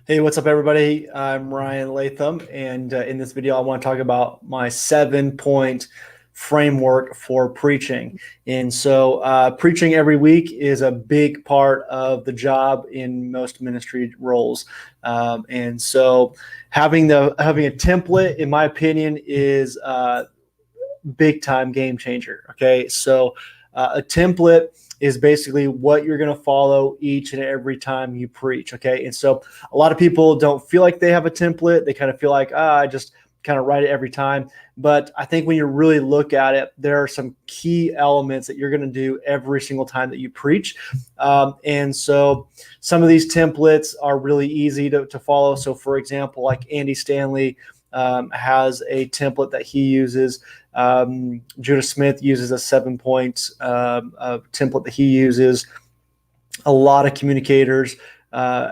Hey, what's up, everybody? I'm Ryan Latham, and in this video, I want to talk about my 7-point framework for preaching. And so, preaching every week is a big part of the job in most ministry roles. And so, having a template, in my opinion, is big time game changer. Okay, so a template is basically what you're going to follow each and every time you preach. Okay, and so a lot of people don't feel like they have a template. They kind of feel like, I just kind of write it every time. But I think when you really look at it, there are some key elements that you're going to do every single time that you preach. And so some of these templates are really easy to follow. So, for example, like Andy Stanley has a template that he uses. Judah Smith uses a 7-point template that he uses. A lot of communicators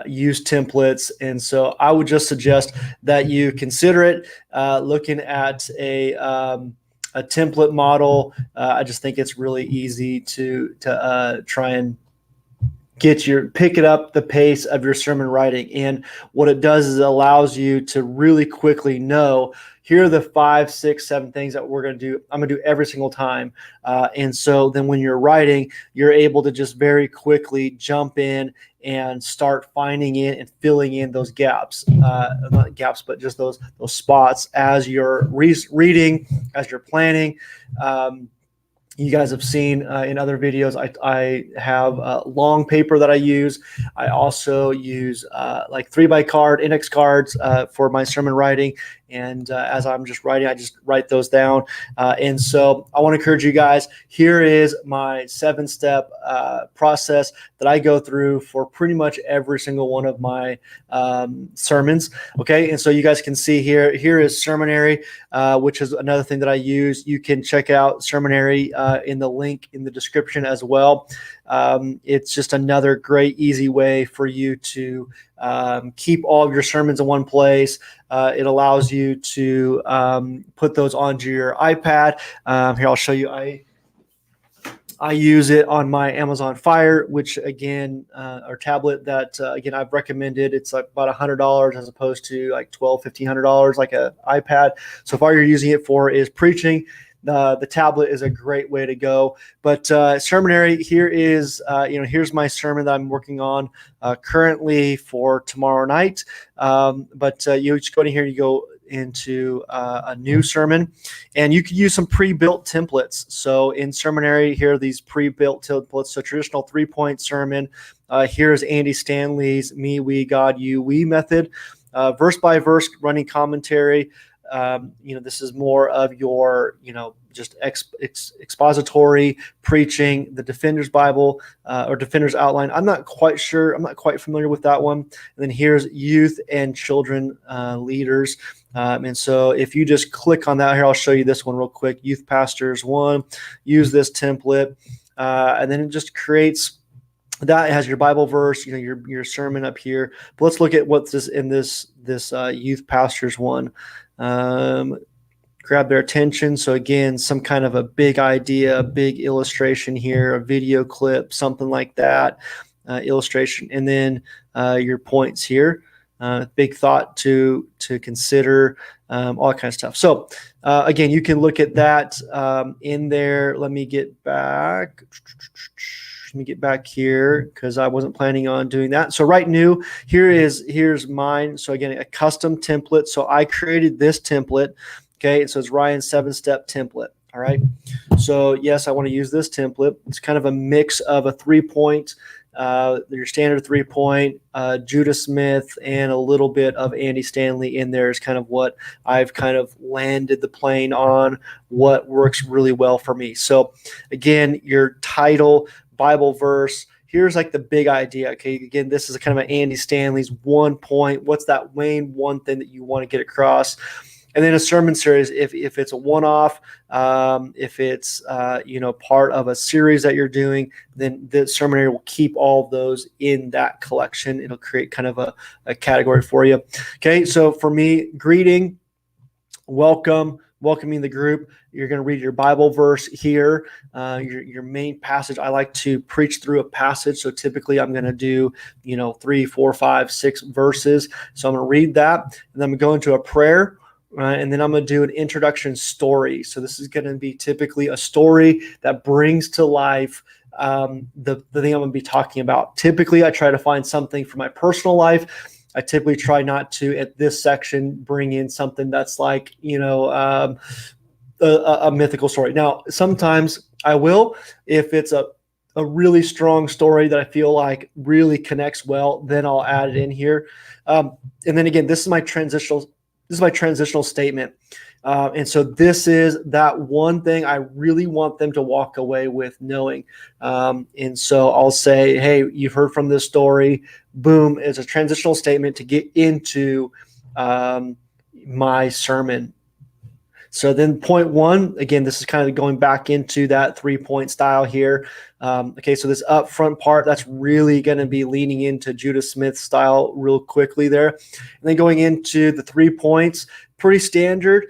use templates. And so I would just suggest that you consider it, looking at a template model. I just think it's really easy to try and pick it up the pace of your sermon writing. And what it does is it allows you to really quickly know, here are the 5, 6, 7 things that we're going to do. I'm going to do every single time. And so then when you're writing, you're able to just very quickly jump in and start finding in and filling in those gaps, not gaps, but just those spots as you're reading, as you're planning. You guys have seen in other videos, I have long paper that I use. I also use like 3x card index cards for my sermon writing. And as I'm just writing, I just write those down. And so I want to encourage you guys. Here is my 7-step process that I go through for pretty much every single one of my sermons. Okay. And so you guys can see here is Sermonary, which is another thing that I use. You can check out Sermonary in the link in the description as well. It's just another great, easy way for you to keep all of your sermons in one place. It allows you to put those onto your iPad. Here, I'll show you. I use it on my Amazon Fire, which again, or tablet that again I've recommended. It's like about $100 as opposed to like $1,200, $1,500 like an iPad. So if all you're using it for is preaching, the tablet is a great way to go. But sermonary, here is here's my sermon that I'm working on currently for tomorrow night. But you just go in here, you go into a new sermon, and you could use some pre-built templates. So in Sermonary, here are these pre-built templates. So traditional 3-point sermon. Here's Andy Stanley's me, we, God, you, we method. Verse by verse running commentary. This is more of your, just expository preaching, the Defender's Bible or Defender's Outline. I'm not quite sure. I'm not quite familiar with that one. And then here's youth and children leaders. And so if you just click on that here, I'll show you this one real quick. Youth Pastors 1, use this template. And then it just creates that. It has your Bible verse, your sermon up here. But let's look at what's in this Youth Pastors 1. Grab their attention. So again, some kind of a big idea, a big illustration here, a video clip, something like that, illustration, and then your points here. Big thought to consider, all that kind of stuff. So again, you can look at that in there. Let me get back. Let me get back here because I wasn't planning on doing that. So right new, here's mine. So again, a custom template. So I created this template. Okay, so it's Ryan's 7-step template. All right. So yes, I want to use this template. It's kind of a mix of a 3-point, your standard 3-point, Judah Smith, and a little bit of Andy Stanley in there is kind of what I've kind of landed the plane on, what works really well for me. So again, your title, Bible verse. Here's like the big idea. Okay, again, this is kind of an Andy Stanley's 1 point. What's that main one thing that you want to get across? And then a sermon series, if it's a one-off, if it's part of a series that you're doing, then the sermonary will keep all of those in that collection. It'll create kind of a category for you. Okay, so for me, greeting. welcoming the group. You're going to read your Bible verse here, your main passage. I like to preach through a passage, so typically I'm going to do 3, 4, 5, 6 verses. So I'm going to read that, and then I'm going to go into a prayer. And then I'm going to do an introduction story. So this is going to be typically a story that brings to life the thing I'm going to be talking about. Typically, I try to find something from my personal life. I typically try not to, at this section, bring in something that's like, a mythical story. Now, sometimes I will, if it's a really strong story that I feel like really connects well, then I'll add it in here. And then again, this is my transitional statement. And so this is that one thing I really want them to walk away with knowing. And so I'll say, hey, you've heard from this story. Boom, it's a transitional statement to get into my sermon. So then point 1, again, this is kind of going back into that 3-point style here. Okay, so this upfront part, that's really going to be leaning into Judah Smith style real quickly there. And then going into the 3 points, pretty standard.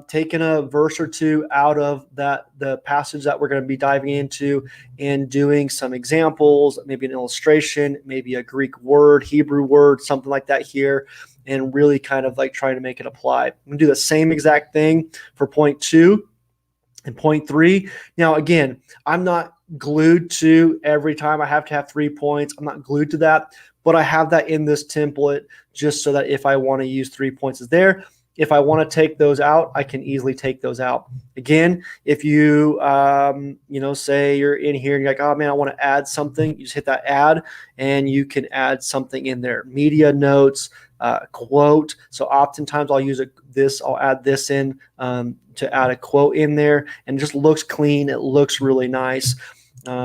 Taking a verse or two out of the passage that we're going to be diving into and doing some examples, maybe an illustration, maybe a Greek word, Hebrew word, something like that here, and really kind of like trying to make it apply. I'm going to do the same exact thing for point 2 and point 3. Now, again, I'm not glued to every time I have to have 3 points. I'm not glued to that, but I have that in this template just so that if I want to use 3 points is there. If I want to take those out, I can easily take those out. Again, if you, say you're in here and you're like, oh man, I want to add something, you just hit that add and you can add something in there. Media notes, quote. So oftentimes I'll add this in to add a quote in there, and it just looks clean. It looks really nice.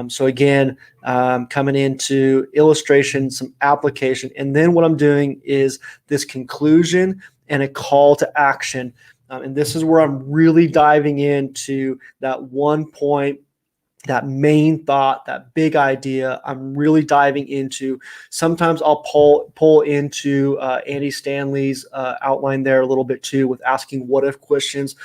So again, coming into illustration, some application, and then what I'm doing is this conclusion and a call to action. And this is where I'm really diving into that 1 point, that main thought, that big idea. I'm really diving into. Sometimes I'll pull into Andy Stanley's outline there a little bit too, with asking what if questions.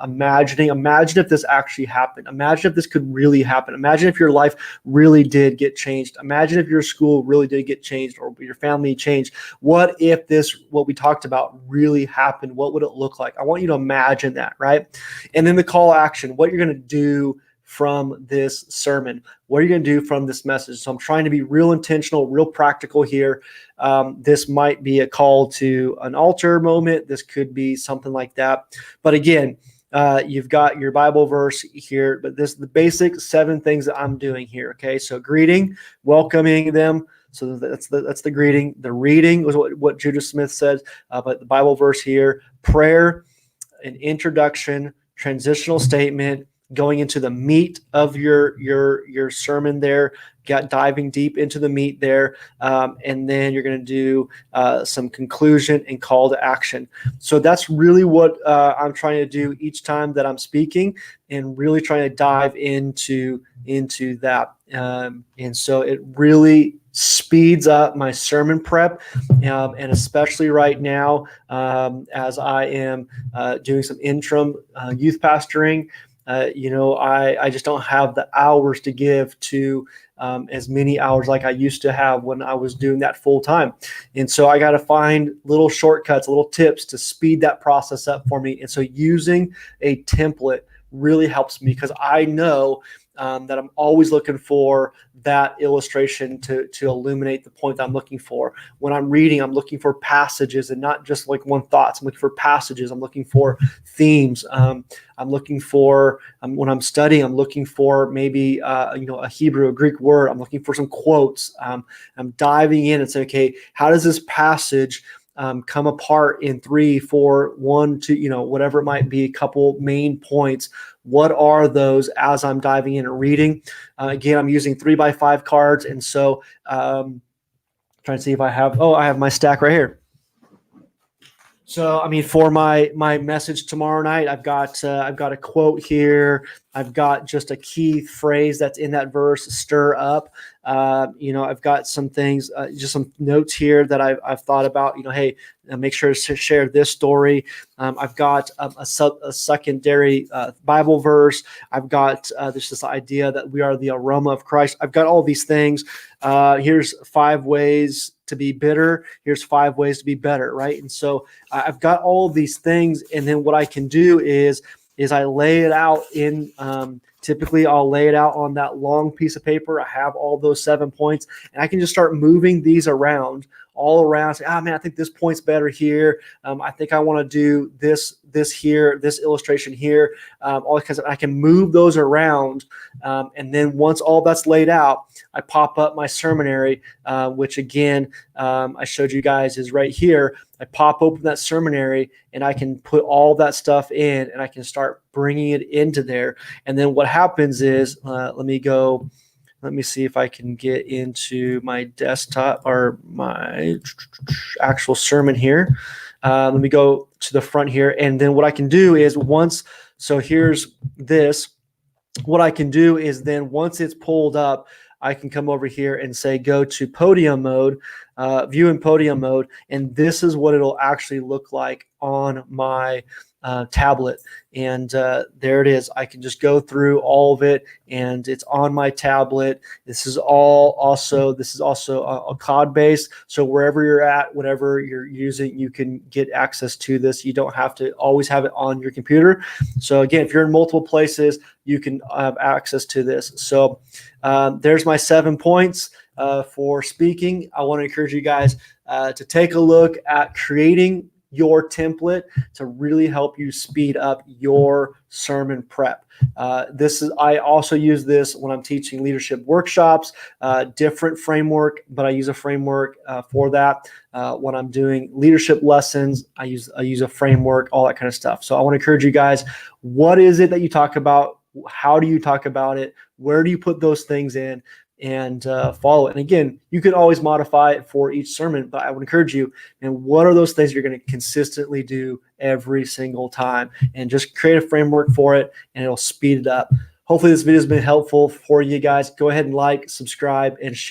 Imagine if this actually happened. Imagine if this could really happen. Imagine if your life really did get changed. Imagine if your school really did get changed, or your family changed. What if what we talked about really happened? What would it look like? I want you to imagine that, right? And then the call to action, what you're going to do from this sermon. What are you going to do from this message? So I'm trying to be real intentional, real practical here. This might be a call to an altar moment. This could be something like that. But again, you've got your Bible verse here, but this is the basic 7 things that I'm doing here. Okay, so greeting, welcoming them. So that's the greeting. The reading was what Judah Smith said, but the Bible verse here, prayer, an introduction, transitional statement, going into the meat of your sermon there, diving deep into the meat there, and then you're going to do some conclusion and call to action. So that's really what I'm trying to do each time that I'm speaking, and really trying to dive into that. And so it really speeds up my sermon prep, and especially right now as I am doing some interim youth pastoring. I just don't have the hours to give to as many hours like I used to have when I was doing that full time. And so I got to find little shortcuts, little tips to speed that process up for me. And so using a template really helps me, because I know that I'm always looking for that illustration to illuminate the point that I'm looking for. When I'm reading, I'm looking for passages and not just like one thoughts. I'm looking for passages. I'm looking for themes. I'm looking for, when I'm studying, I'm looking for maybe, a Hebrew, a Greek word. I'm looking for some quotes. I'm diving in and saying, okay, how does this passage come apart in 3, 4, 1, 2, whatever it might be, a couple main points. What are those as I'm diving in and reading? Again, I'm using 3x5 cards. And so trying to see if I have my stack right here. So, I mean, for my message tomorrow night, I've got a quote here. I've got just a key phrase that's in that verse, stir up. I've got some things, just some notes here that I've thought about. Hey, make sure to share this story. I've got a secondary Bible verse. I've got there's this idea that we are the aroma of Christ. I've got all these things. Here's 5 ways to be bitter. Here's 5 ways to be better, right? And so I've got all of these things, and then what I can do is I lay it out in typically I'll lay it out on that long piece of paper. I have all those 7 points, and I can just start moving these around all around. Say, man, I think this point's better here. I think I want to do this here, this illustration here. All because I can move those around, and then once all that's laid out, I pop up my sermonary, which again I showed you guys is right here. I pop open that sermonary, and I can put all that stuff in, and I can start bringing it into there. And then what happens is, let me see if I can get into my desktop or my actual sermon here. Let me go to the front here. And then what I can do is here's this. What I can do is then once it's pulled up, I can come over here and say, go to podium mode, view in podium mode. And this is what it'll actually look like on my tablet. And there it is. I can just go through all of it, and it's on my tablet. This is also a COD base. So wherever you're at, whatever you're using, you can get access to this. You don't have to always have it on your computer. So again, if you're in multiple places, you can have access to this. So there's my 7 points for speaking. I want to encourage you guys to take a look at creating your template to really help you speed up your sermon prep. I also use this when I'm teaching leadership workshops, different framework, but I use a framework for that. When I'm doing leadership lessons, I use a framework, all that kind of stuff. So I want to encourage you guys, what is it that you talk about? How do you talk about it? Where do you put those things in? And follow it. And again, you can always modify it for each sermon, but I would encourage you, and what are those things you're going to consistently do every single time? And just create a framework for it, and it'll speed it up. Hopefully this video has been helpful for you guys. Go ahead and like, subscribe, and share.